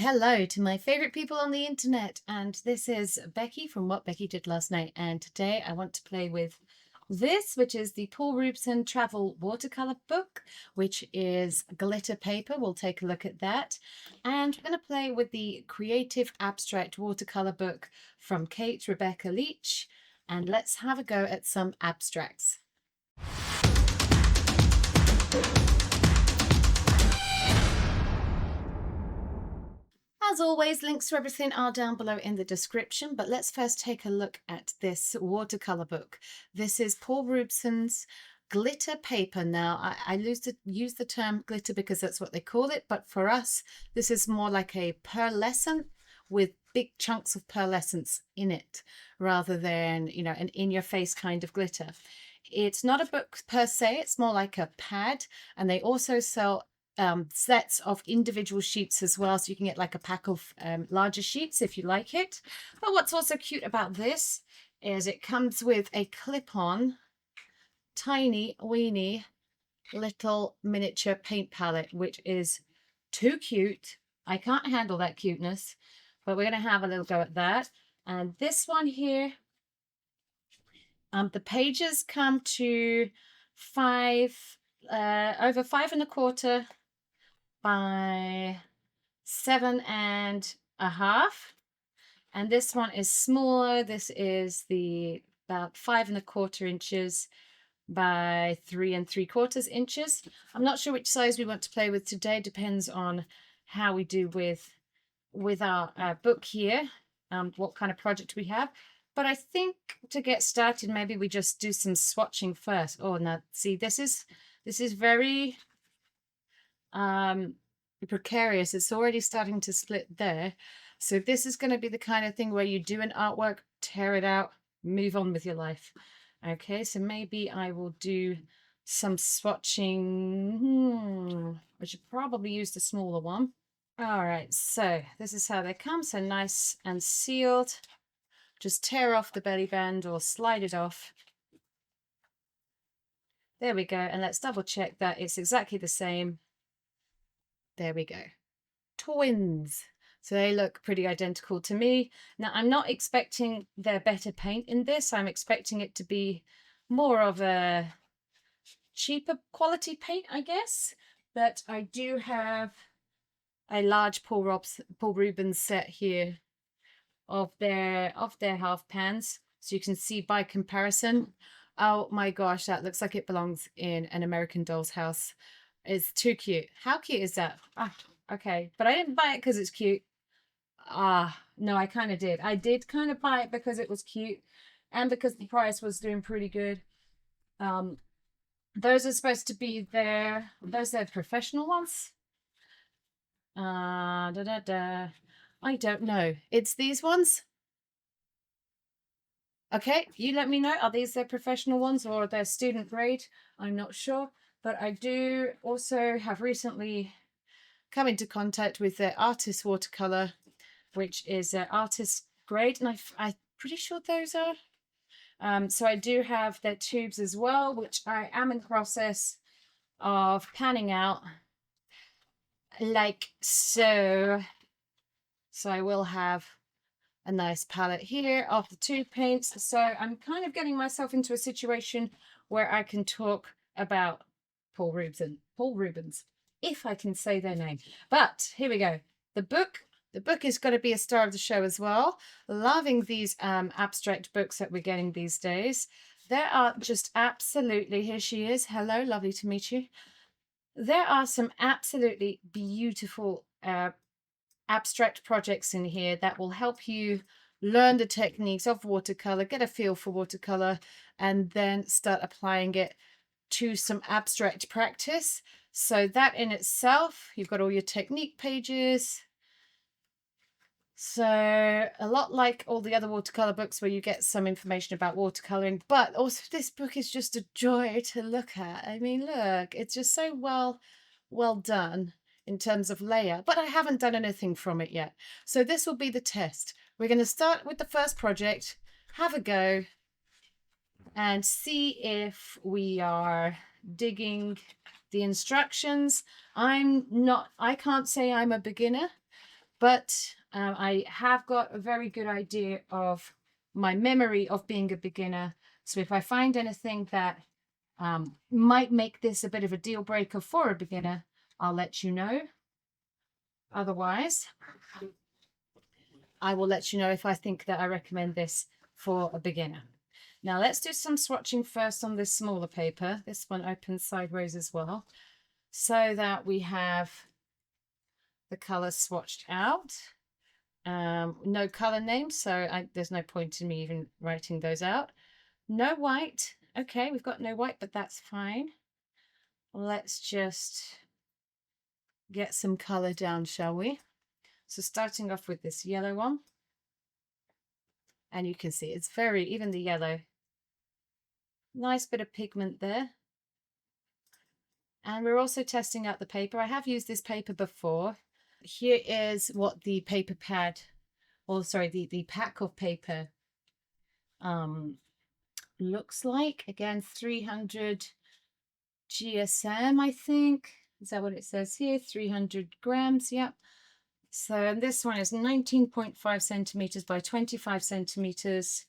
Hello to my favorite people on the internet, and this is Becky from What Becky Did Last Night. And today I want to play with this, which is the Paul Rubens travel watercolor book, which is glitter paper. We'll take a look at that. And we're going to play with the Creative Abstract watercolor book from Kate Rebecca Leach. And let's have a go at some abstracts. As always, links to everything are down below in the description, but let's first take a look at this watercolor book. This is Paul Rubens glitter paper. Now, I use the term glitter because that's what they call it, but for us, this is more like a pearlescent with big chunks of pearlescence in it, rather than, you know, an in-your-face kind of glitter. It's not a book per se, it's more like a pad, and they also sell sets of individual sheets as well, so you can get like a pack of larger sheets if you like it. But what's also cute about this is it comes with a clip-on tiny weeny little miniature paint palette, which is too cute. I can't handle that cuteness, but we're going to have a little go at that. And this one here, the pages come to over 5¼ by 7½, and this one is smaller. This is the about 5¼ inches by 3¾ inches. I'm not sure which size we want to play with today. Depends on how we do with our book here, what kind of project we have. But I think to get started, maybe we just do some swatching first. Oh, now see, this is very precarious. It's already starting to split there. So this is going to be the kind of thing where you do an artwork, tear it out, move on with your life. Okay, so maybe I will do some swatching. I should probably use the smaller one. All right, so this is how they come. So nice and sealed. Just tear off the belly band or slide it off. There we go. And let's double check that it's exactly the same. There we go. Twins. So they look pretty identical to me. Now, I'm not expecting their better paint in this. I'm expecting it to be more of a cheaper quality paint, I guess. But I do have a large Paul Rubens set here of their half pans. So you can see by comparison. Oh my gosh, that looks like it belongs in an American doll's house. It's too cute. How cute is that? Ah, okay. But I didn't buy it because it's cute. No, I kind of did. I did kind of buy it because it was cute and because the price was doing pretty good. Those are supposed to be those are professional ones. I don't know. It's these ones. Okay, you let me know. Are these their professional ones or their student grade? I'm not sure. But I do also have recently come into contact with their artist watercolor, which is their artist grade, and I'm pretty sure those are. So I do have their tubes as well, which I am in the process of panning out, like so. So I will have a nice palette here of the tube paints. So I'm kind of getting myself into a situation where I can talk about Paul Rubens, if I can say their name. But here we go. The book is going to be a star of the show as well. Loving these abstract books that we're getting these days. There are just absolutely, here she is. Hello, lovely to meet you. There are some absolutely beautiful abstract projects in here that will help you learn the techniques of watercolor, get a feel for watercolor, and then start applying it to some abstract practice. So that in itself, you've got all your technique pages. So a lot like all the other watercolor books where you get some information about watercoloring, but also this book is just a joy to look at. I mean, look, it's just so well done in terms of layout, but I haven't done anything from it yet. So this will be the test. We're going to start with the first project, have a go, and see if we are digging the instructions. I can't say I'm a beginner, but I have got a very good idea of my memory of being a beginner. So if I find anything that might make this a bit of a deal breaker for a beginner, I'll let you know. Otherwise, I will let you know if I think that I recommend this for a beginner. Now let's do some swatching first on this smaller paper. This one opens sideways as well, so that we have the colors swatched out. No color names, so there's no point in me even writing those out. No white. Okay, we've got no white, but that's fine. Let's just get some color down, shall we? So starting off with this yellow one. And you can see it's very, even the yellow, nice bit of pigment there. And we're also testing out the paper. I have used this paper before. Here is what the paper pad, or sorry, the pack of paper looks like. Again, 300 GSM, I think. Is that what it says here? 300 grams, yep. So this one is 19.5 centimeters by 25 centimeters.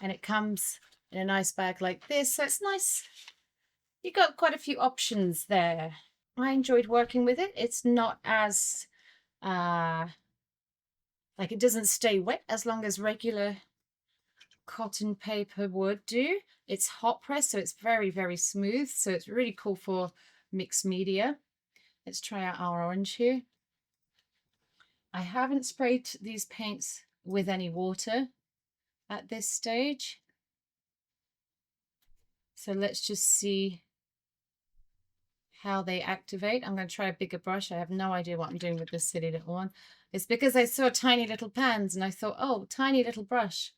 And it comes in a nice bag like this. So it's nice. You got quite a few options there. I enjoyed working with it. It's not as, like it doesn't stay wet as long as regular cotton paper would do. It's hot press, so it's very, very smooth. So it's really cool for mixed media. Let's try out our orange here. I haven't sprayed these paints with any water at this stage. So let's just see how they activate. I'm going to try a bigger brush. I have no idea what I'm doing with this silly little one. It's because I saw tiny little pans and I thought, oh, tiny little brush.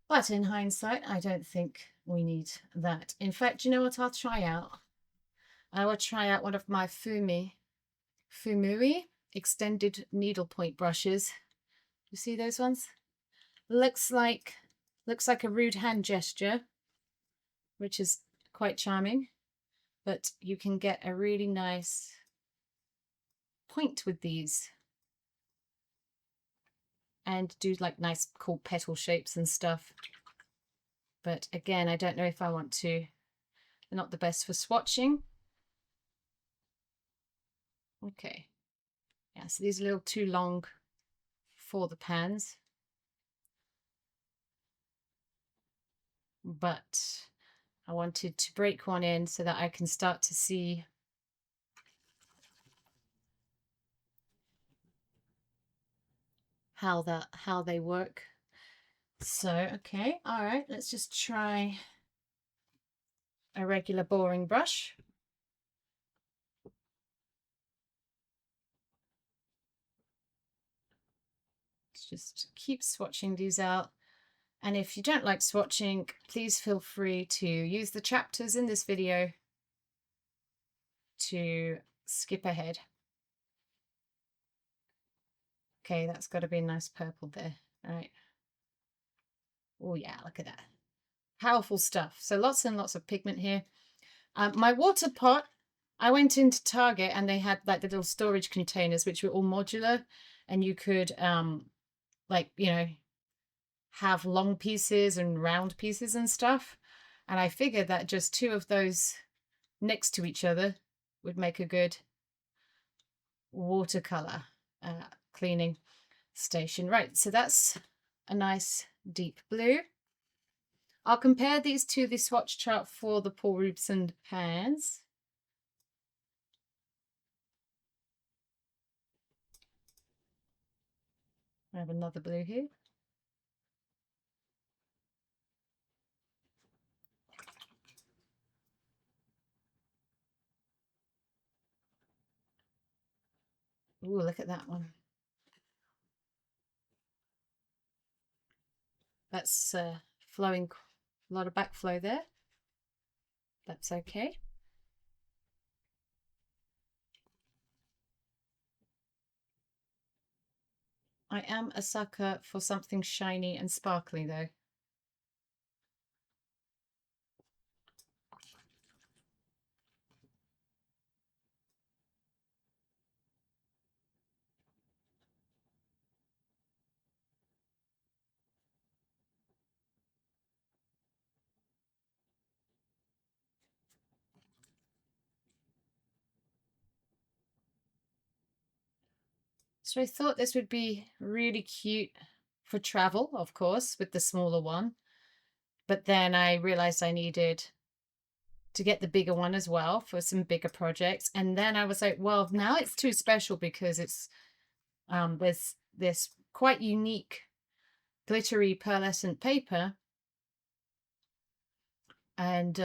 But in hindsight, I don't think we need that. In fact, you know what I'll try out? I will try out one of my Fumui extended needlepoint brushes. You see those ones? Looks like a rude hand gesture, which is quite charming, but you can get a really nice point with these and do like nice cool petal shapes and stuff. But again, I don't know if I want to. They're not the best for swatching. Okay. Yeah, so these are a little too long for the pans. But I wanted to break one in so that I can start to see how they work. So, okay, all right, let's just try a regular boring brush. Let's just keep swatching these out. And if you don't like swatching, please feel free to use the chapters in this video to skip ahead. Okay, that's got to be a nice purple there. All right. Oh yeah, look at that. Powerful stuff. So lots and lots of pigment here. My water pot, I went into Target and they had like the little storage containers, which were all modular, and you could like, you know, have long pieces and round pieces and stuff. And I figured that just two of those next to each other would make a good watercolor cleaning station. Right, so that's a nice deep blue. I'll compare these to the swatch chart for the Paul Rubens pans. I have another blue here. Ooh, look at that one. That's flowing, a lot of backflow there. That's okay. I am a sucker for something shiny and sparkly though. So I thought this would be really cute for travel, of course, with the smaller one. But then I realized I needed to get the bigger one as well for some bigger projects. And then I was like, well, now it's too special because it's there's this quite unique glittery pearlescent paper. And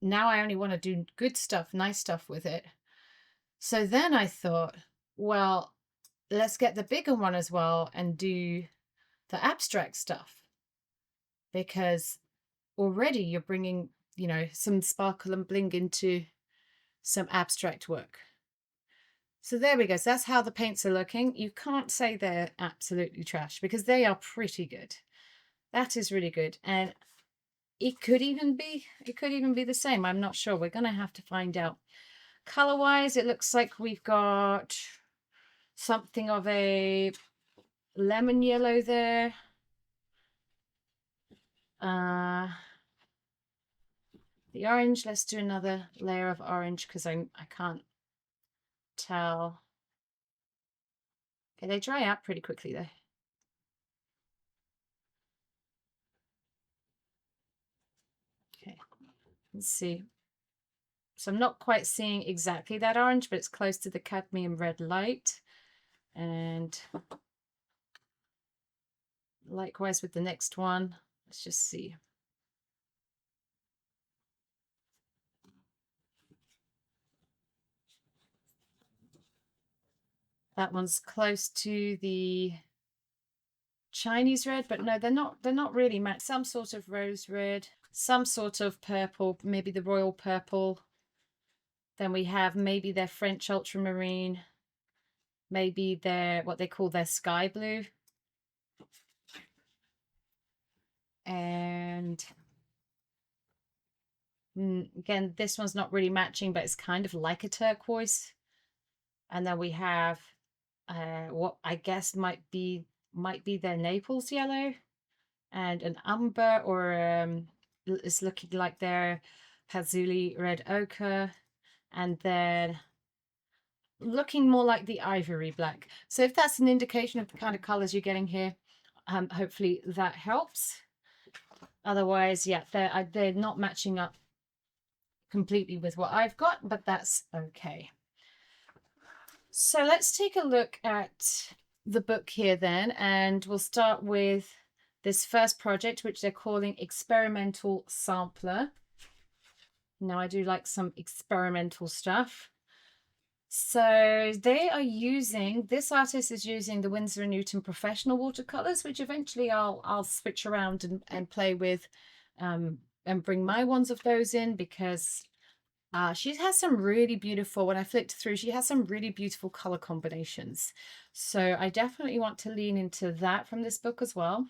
now I only want to do good stuff, nice stuff with it. So then I thought, well, let's get the bigger one as well and do the abstract stuff, because already you're bringing, you know, some sparkle and bling into some abstract work. So there we go. So that's how the paints are looking. You can't say they're absolutely trash because they are pretty good. That is really good. And it could even be the same. I'm not sure. We're going to have to find out. Color wise, it looks like we've got something of a lemon yellow there. The orange, let's do another layer of orange because I can't tell. Okay, they dry out pretty quickly though. Okay, let's see. So I'm not quite seeing exactly that orange, but it's close to the cadmium red light. And likewise with the next one. Let's just see. That one's close to the Chinese red, but no, they're not really matched. Some sort of rose red, some sort of purple, maybe the royal purple. Then we have maybe their French ultramarine, maybe their what they call their sky blue. And again, this one's not really matching, but it's kind of like a turquoise. And then we have what I guess might be their Naples yellow, and an umber, or it's looking like their patchouli red ochre, and then looking more like the ivory black. So if that's an indication of the kind of colors you're getting here, hopefully that helps. Otherwise, yeah, they're not matching up completely with what I've got, but that's okay. So let's take a look at the book here then, and we'll start with this first project, which they're calling Experimental Sampler. Now, I do like some experimental stuff. So they are using, this artist is using the Winsor & Newton professional watercolors, which eventually I'll switch around and play with, and bring my ones of those in, because she has some really beautiful, when I flicked through, she has some really beautiful color combinations. So I definitely want to lean into that from this book as well.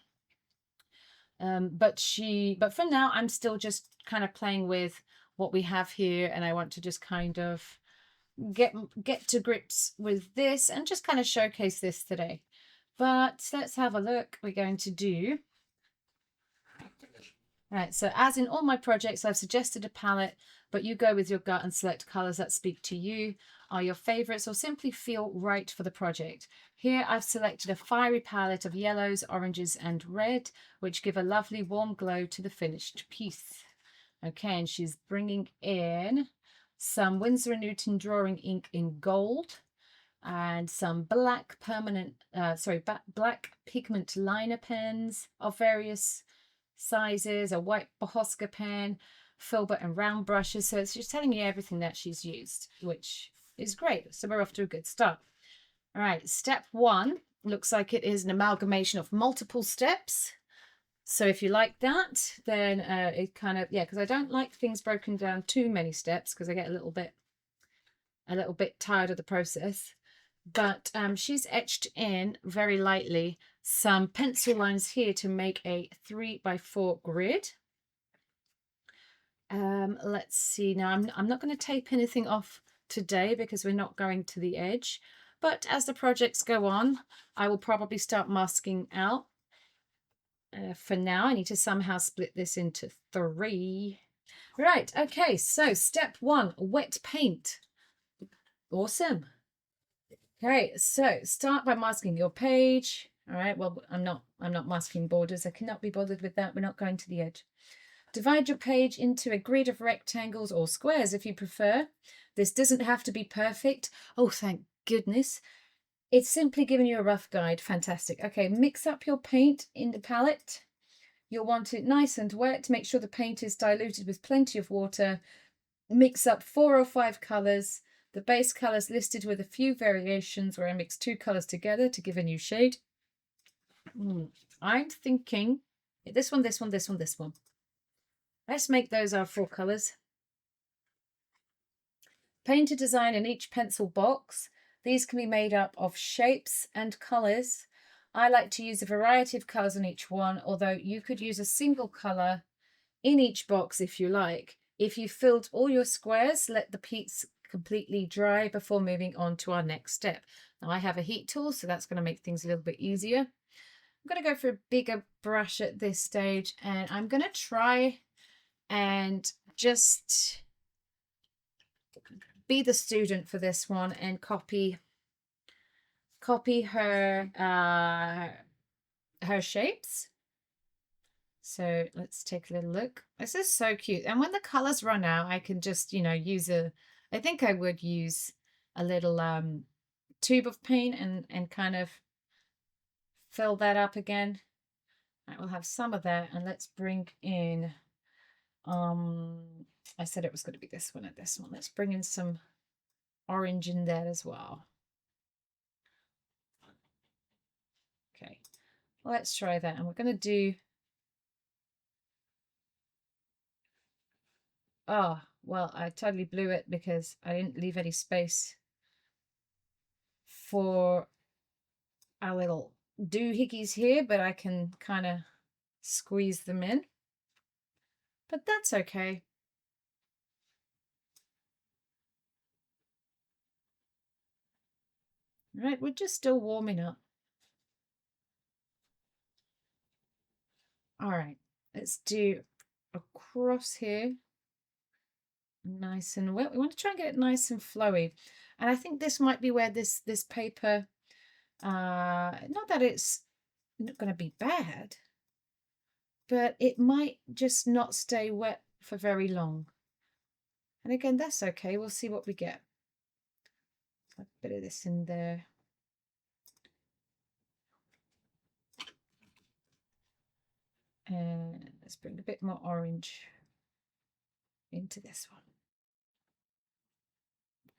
But for now, I'm still just kind of playing with what we have here, and I want to just kind of get to grips with this and just kind of showcase this today. But let's have a look. We're going to do, right, so as in all my projects, I've suggested a palette, but you go with your gut and select colors that speak to you, are your favorites, or simply feel right for the project. Here I've selected a fiery palette of yellows, oranges, and red, which give a lovely warm glow to the finished piece. Okay, and she's bringing in some Winsor & Newton drawing ink in gold, and some black black pigment liner pens of various sizes, a white Bohosca pen, filbert and round brushes. So it's just telling you everything that she's used, which is great. So we're off to a good start. All right, step one looks like it is an amalgamation of multiple steps. So if you like that, then it kind of, yeah, because I don't like things broken down too many steps, because I get a little bit tired of the process. But she's etched in very lightly some pencil lines here to make a 3x4 grid. Let's see. Now I'm not going to tape anything off today because we're not going to the edge, but as the projects go on, I will probably start masking out. For now, I need to somehow split this into 3. Right, okay, so step 1, wet paint. Awesome. Okay, so start by masking your page. All right, well, I'm not masking borders. I cannot be bothered with that. We're not going to the edge. Divide your page into a grid of rectangles or squares if you prefer. This doesn't have to be perfect. Oh, thank goodness. It's simply giving you a rough guide. Fantastic. Okay, mix up your paint in the palette. You'll want it nice and wet. Make sure the paint is diluted with plenty of water. Mix up 4 or 5 colours. The base colours listed with a few variations where I mix 2 colours together to give a new shade. I'm thinking this one, this one, this one, this one. Let's make those our 4 colours. Paint a design in each pencil box. These can be made up of shapes and colours. I like to use a variety of colours in each one, although you could use a single colour in each box if you like. If you filled all your squares, let the piece completely dry before moving on to our next step. Now I have a heat tool, so that's going to make things a little bit easier. I'm going to go for a bigger brush at this stage, and I'm going to try and just be the student for this one and copy her her shapes. So let's take a little look. This is so cute. And when the colors run out, I can just, you know, use I think I would use a little tube of paint and kind of fill that up again. I will have some of that, and let's bring in, I said it was going to be this one and this one. Let's bring in some orange in there as well. Okay, let's try that. And we're going to do, oh, well, I totally blew it because I didn't leave any space for our little doohickeys here, but I can kind of squeeze them in. But that's okay. Right, we're just still warming up. All right, let's do across here. Nice and wet. We want to try and get it nice and flowy. And I think this might be where this paper, not that it's not going to be bad, but it might just not stay wet for very long. And again, that's okay. We'll see what we get. A bit of this in there. And let's bring a bit more orange into this one.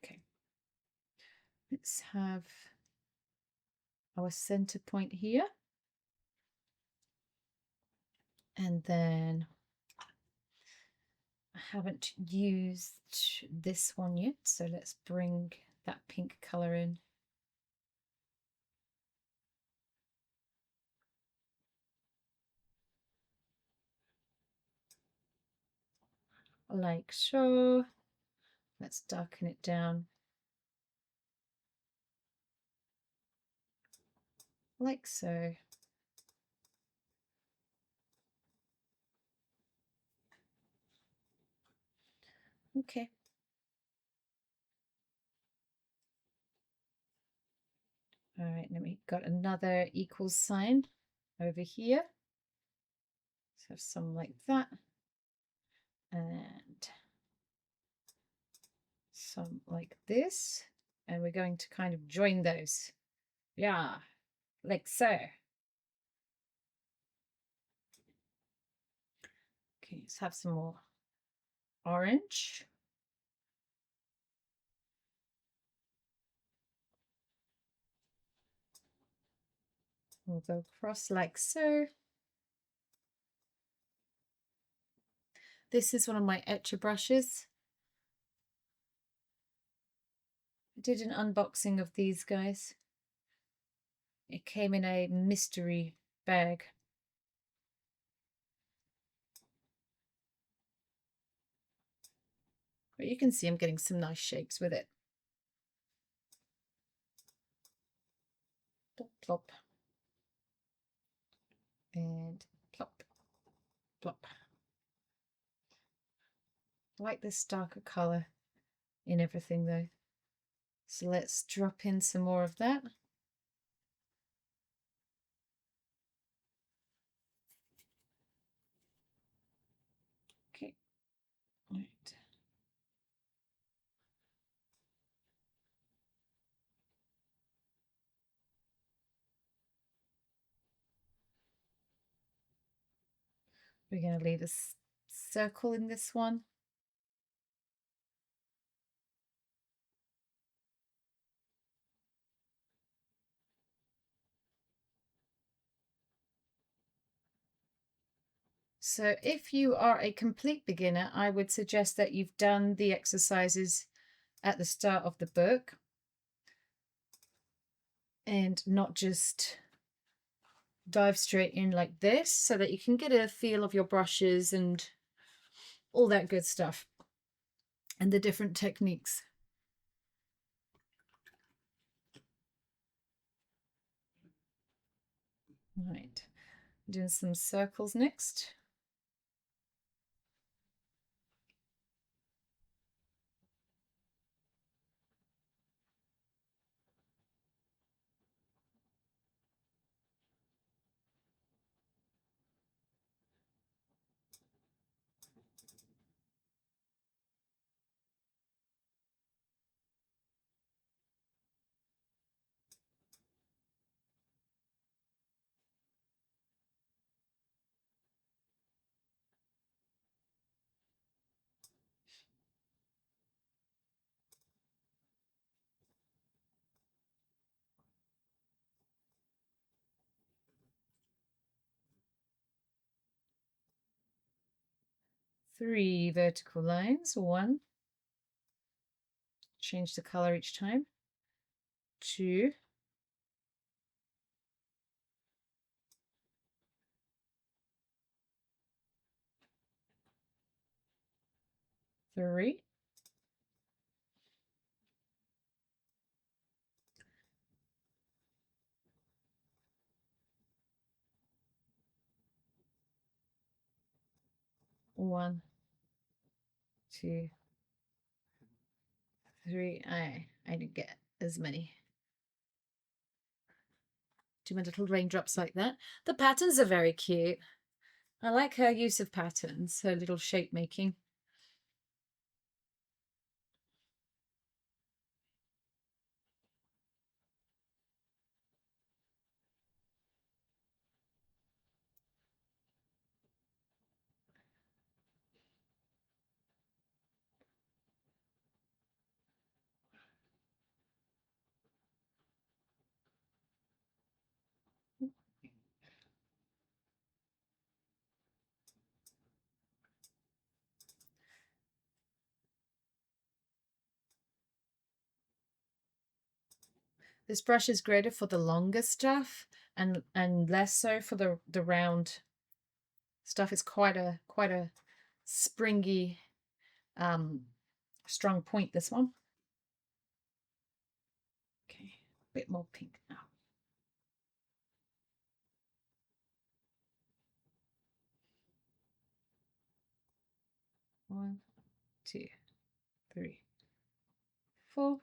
Okay. Let's have our center point here. And then I haven't used this one yet, so let's bring that pink color in. Like so. Let's darken it down. Like so. Okay. All right, then we've got another equals sign over here. Let's have some like that. And some like this. And we're going to kind of join those. Yeah, like so. Okay, let's have some more orange. We'll go across like so. This is one of my etcher brushes. I did an unboxing of these guys. It came in a mystery bag. But you can see I'm getting some nice shapes with it. Plop, plop. And plop, plop. I like this darker color in everything though. So let's drop in some more of that. Okay, right. We're going to leave a circle in this one. So if you are a complete beginner, I would suggest that you've done the exercises at the start of the book and not just dive straight in like this, so that you can get a feel of your brushes and all that good stuff and the different techniques. Right, doing some circles next. Three vertical lines. One, change the color each time. Two, three, one, two, three. I didn't get as many. Do my little raindrops like that. The patterns are very cute. I like her use of patterns, her little shape making. This brush is greater for the longer stuff and less so for the round stuff. It's quite a springy, strong point, this one. Okay, a bit more pink now. One, two, three, four.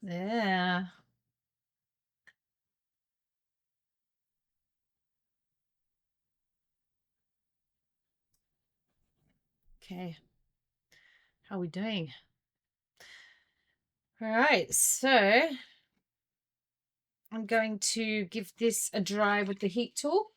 Yeah. Okay. How are we doing? All right, so I'm going to give this a dry with the heat tool.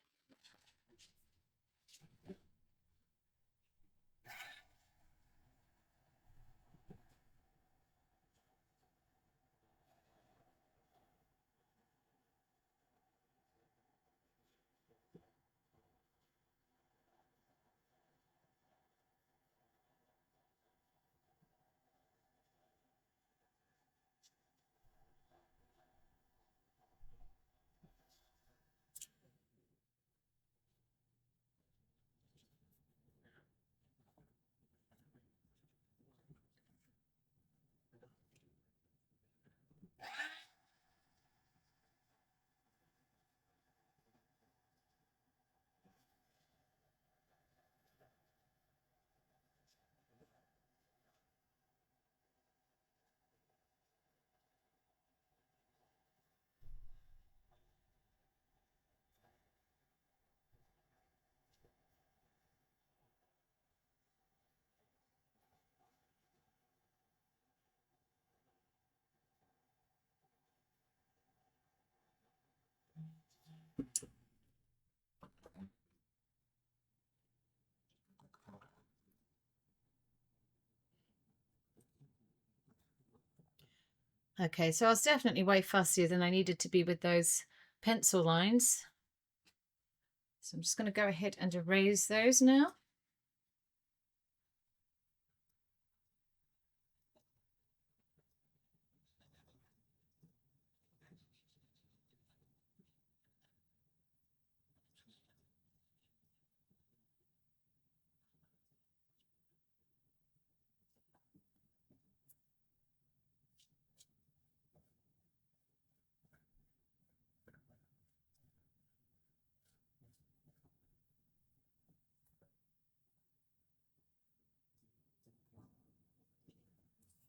Okay, so I was definitely way fussier than I needed to be with those pencil lines. So I'm just going to go ahead and erase those now.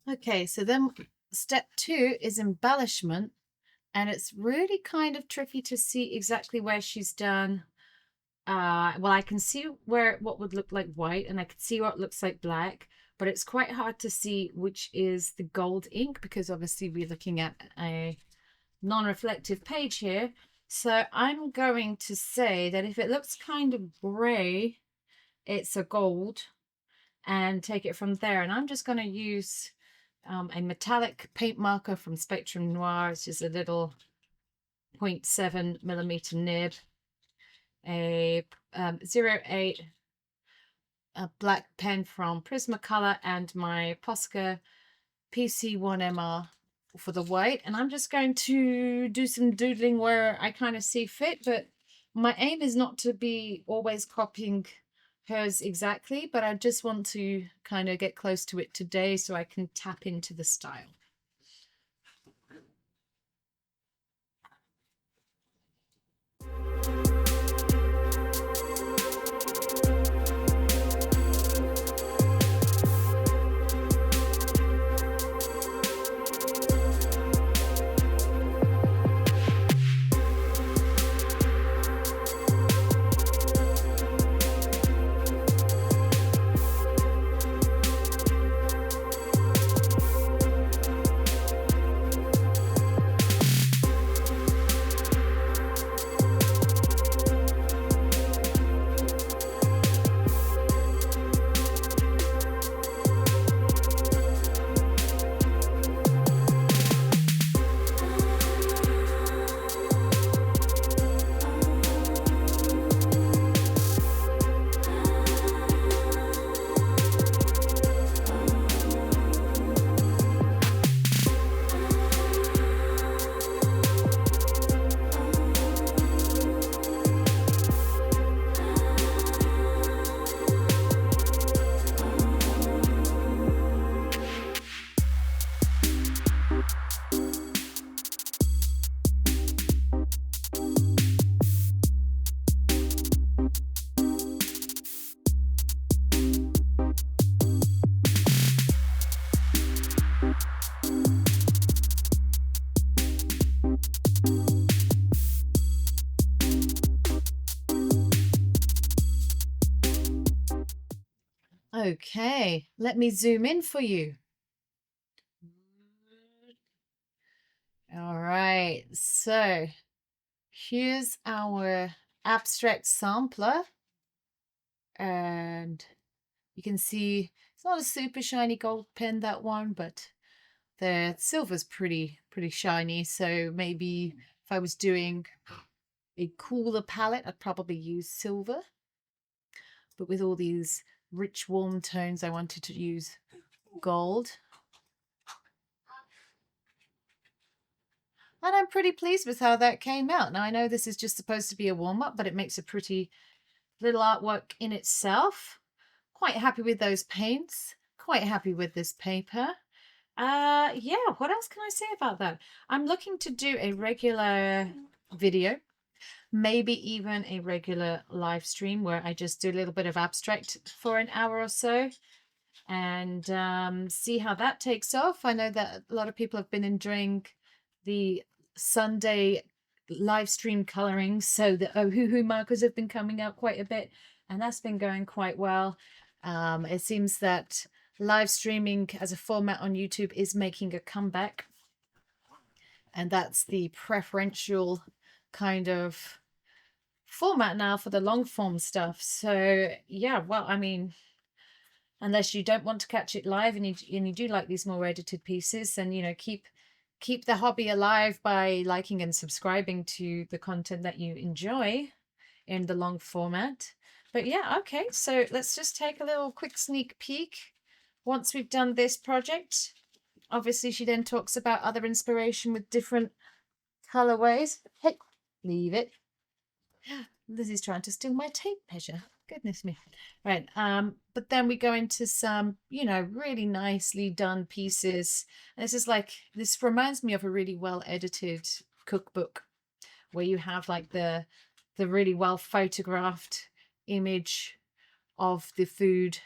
Okay, so then step 2 is embellishment, and it's really kind of tricky to see exactly where she's done. Well, I can see where what would look like white, and I can see what looks like black, but it's quite hard to see which is the gold ink because obviously we're looking at a non-reflective page here. So I'm going to say that if it looks kind of gray, it's a gold, and take it from there. And I'm just going to use a metallic paint marker from Spectrum Noir. It's just a little 0.7 millimeter nib, a 08 a black pen from Prismacolor, and my Posca PC1MR for the white. And I'm just going to do some doodling where I kind of see fit, but my aim is not to be always copying hers exactly, but I just want to kind of get close to it today so I can tap into the style. Okay, let me zoom in for you. All right, so here's our abstract sampler, and you can see it's not a super shiny gold pen, that one, but the silver's pretty shiny. So maybe if I was doing a cooler palette, I'd probably use silver, but with all these rich warm tones I wanted to use gold. And I'm pretty pleased with how that came out. Now I know this is just supposed to be a warm-up, but it makes a pretty little artwork in itself. Quite happy with those paints, quite happy with this paper. Yeah, what else can I say about that? I'm looking to do a regular video, maybe even a regular live stream where I just do a little bit of abstract for an hour or so, and see how that takes off. I know that a lot of people have been enjoying the Sunday live stream coloring, so the Ohuhu markers have been coming out quite a bit, and that's been going quite well. It seems that live streaming as a format on YouTube is making a comeback, and that's the preferential kind of format now for the long form stuff. So yeah, well, I mean, unless you don't want to catch it live and you do like these more edited pieces, then, you know, keep keep the hobby alive by liking and subscribing to the content that you enjoy in the long format. But yeah, okay, so let's just take a little quick sneak peek. Once we've done this project, obviously she then talks about other inspiration with different colorways. Hey, leave it. Lizzie's trying to steal my tape measure. Goodness me. Right. But then we go into some, you know, really nicely done pieces. And this reminds me of a really well edited cookbook where you have like the really well photographed image of the food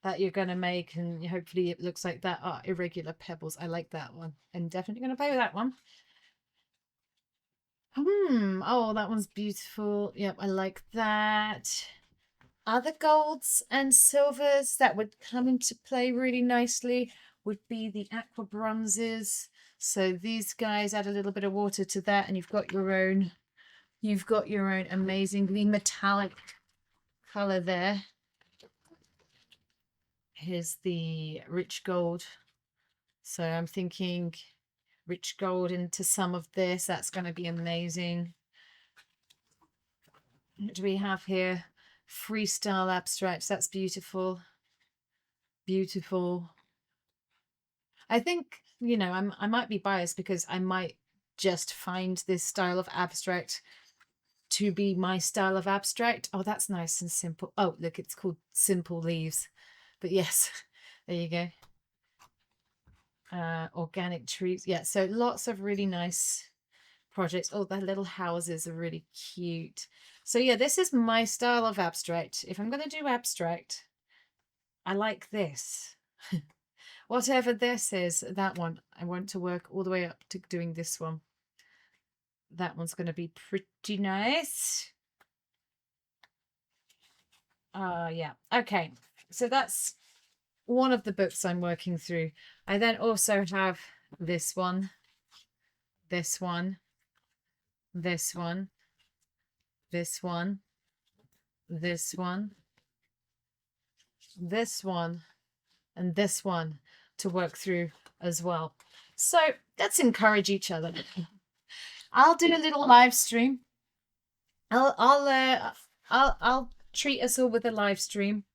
that you're going to make, and hopefully it looks like that. Oh, irregular pebbles. I like that one. I'm definitely going to play with that one. Oh, that one's beautiful. Yep, I like that. Other golds and silvers that would come into play really nicely would be the aqua bronzes. So these guys add a little bit of water to that, and you've got your own amazingly metallic color there. Here's the rich gold. So I'm thinking rich gold into some of this. That's going to be amazing. What do we have here? Freestyle abstracts. That's beautiful. Beautiful. I think, you know, I might be biased because I might just find this style of abstract to be my style of abstract. Oh, that's nice and simple. Oh, look, it's called Simple Leaves. But yes, there you go. Organic trees. Yeah, so lots of really nice projects. Oh, their little houses are really cute. So yeah, this is my style of abstract. If I'm going to do abstract, I like this. Whatever this is, that one, I want to work all the way up to doing this one. That one's going to be pretty nice. Yeah. Okay. So that's one of the books I'm working through. I then also have this one, this one, this one, this one, this one, this one, and this one to work through as well. So let's encourage each other. I'll do a little live stream. I'll treat us all with a live stream,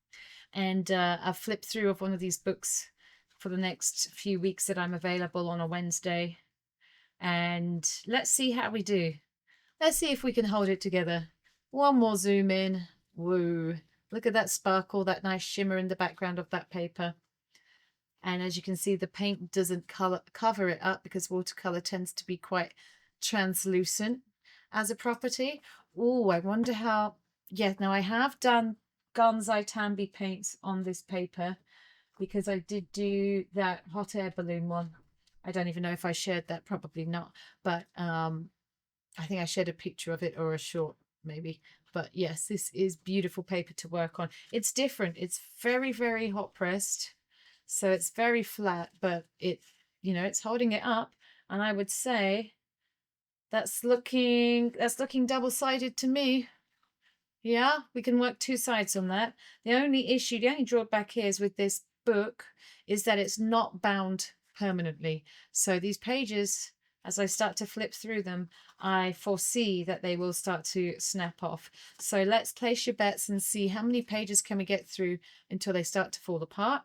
and I'll flip through of one of these books for the next few weeks that I'm available on a Wednesday, and let's see how we do. Let's see if we can hold it together. One more zoom in. Woo! Look at that sparkle, that nice shimmer in the background of that paper. And as you can see, the paint doesn't cover it up because watercolor tends to be quite translucent as a property. Oh, I wonder how. Yeah, now I have done Gonzai Tambi paints on this paper because I did do that hot air balloon one. I don't even know if I shared that, probably not, but I think I shared a picture of it or a short maybe. But yes, this is beautiful paper to work on. It's different. It's very, very hot pressed. So it's very flat, but it, you know, it's holding it up. And I would say that's looking double-sided to me. Yeah, we can work two sides on that. The only drawback here is with this book is that it's not bound permanently. So these pages, as I start to flip through them, I foresee that they will start to snap off. So let's place your bets and see how many pages can we get through until they start to fall apart.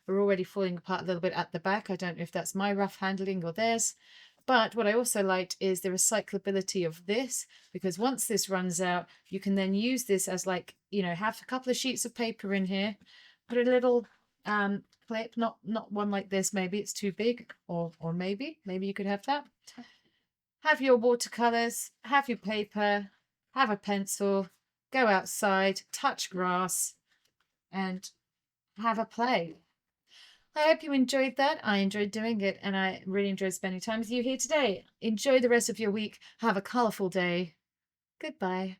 We're already falling apart a little bit at the back. I don't know if that's my rough handling or theirs. But what I also liked is the recyclability of this, because once this runs out, you can then use this as like, you know, have a couple of sheets of paper in here, put a little clip, not one like this, maybe it's too big, or maybe you could have that. Have your watercolors, have your paper, have a pencil, go outside, touch grass, and have a play. I hope you enjoyed that. I enjoyed doing it, and I really enjoyed spending time with you here today. Enjoy the rest of your week. Have a colourful day. Goodbye.